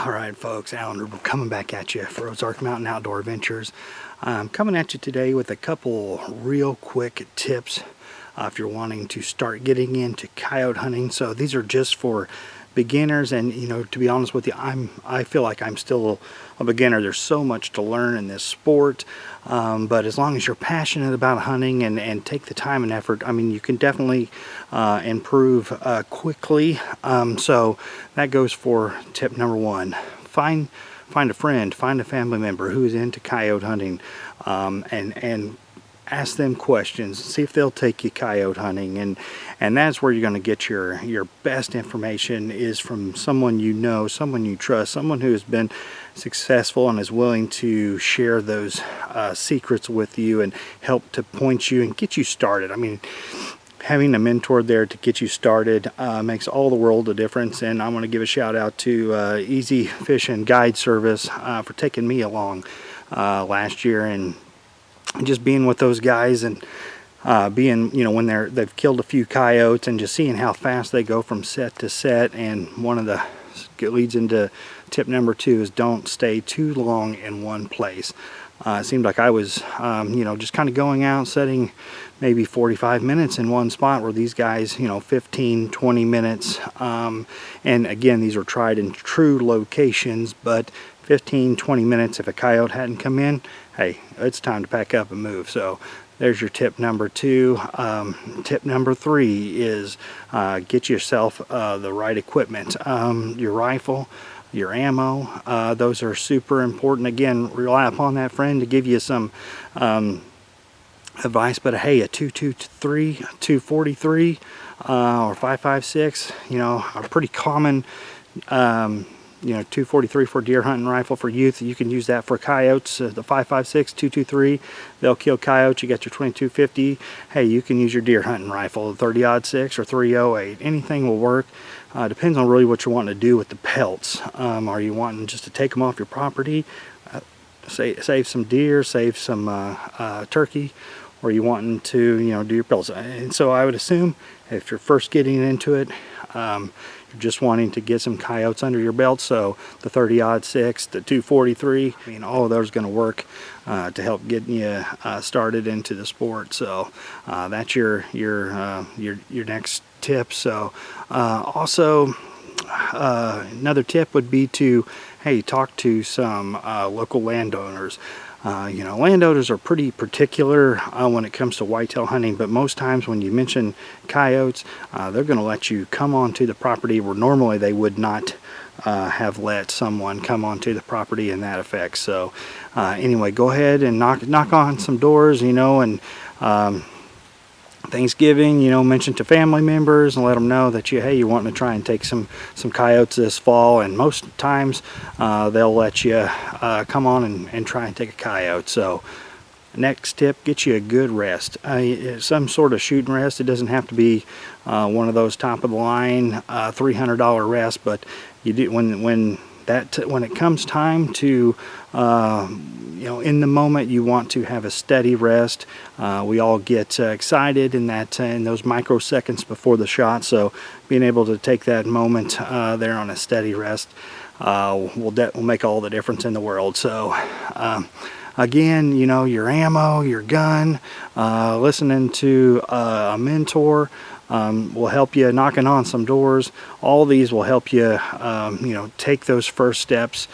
All right, folks, Alan, we're coming back at you for Ozark Mountain Outdoor Adventures. I'm coming at you today with a couple real quick tips if you're wanting to start getting into coyote hunting. So these are just for beginners, and to be honest with you, I feel like I'm still a beginner. There's so much to learn in this sport, but as long as you're passionate about hunting and take the time and effort, I mean, you can definitely improve quickly. So that goes for tip number one. Find a friend, find a family member who is into coyote hunting, and ask them questions, see if they'll take you coyote hunting, and that's where you're going to get your best information, is from someone you know, someone you trust, someone who has been successful and is willing to share those secrets with you and help to point you and get you started. I mean, having a mentor there to get you started makes all the world a difference. And I want to give a shout out to Easy Fish and Guide Service for taking me along last year, and just being with those guys and being, when they've killed a few coyotes, and just seeing how fast they go from set to set. And one of the leads into tip number two is don't stay too long in one place. It seemed like I was just kind of going out, setting maybe 45 minutes in one spot, where these guys 15-20 minutes, and again, these are tried and true locations, but 15-20 minutes, if a coyote hadn't come in, hey, it's time to pack up and move. So there's your tip number two. Tip number three is get yourself the right equipment. Your rifle, your ammo, those are super important. Again, rely upon that friend to give you some advice, but hey, a 223, 243, or 5.56, are pretty common. 243 for deer hunting rifle for youth. You can use that for coyotes. The 5.56, 223, they'll kill coyotes. You got your 2250. Hey, you can use your deer hunting rifle, the 30-06 or 308. Anything will work. Depends on really what you're wanting to do with the pelts. Are you wanting just to take them off your property, save some deer, save some turkey, or you wanting to do your pelts? And so I would assume if you're first getting into it, you're just wanting to get some coyotes under your belt, so the 30-06, the 243, I mean, all of those are going to work to help get you started into the sport. So that's your next tip. So also another tip would be to, hey, talk to some local landowners. Landowners are pretty particular when it comes to whitetail hunting, but most times when you mention coyotes, they're going to let you come onto the property where normally they would not have let someone come onto the property in that effect. So anyway, go ahead and knock on some doors, and Thanksgiving, mention to family members and let them know that you're wanting to try and take some coyotes this fall, and most times they'll let you come on and try and take a coyote. So next tip, get you a good rest, some sort of shooting rest. It doesn't have to be one of those top of the line $300 rest, but you do when it comes time to in the moment, you want to have a steady rest. We all get excited in those microseconds before the shot, so being able to take that moment there on a steady rest will make all the difference in the world. So again, your ammo, your gun, listening to a mentor will help you, knocking on some doors. All these will help you take those first steps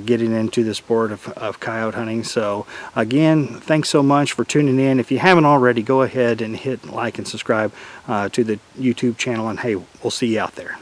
getting into the sport of coyote hunting. So again, thanks so much for tuning in. If you haven't already, go ahead and hit like and subscribe to the YouTube channel, and hey, we'll see you out there.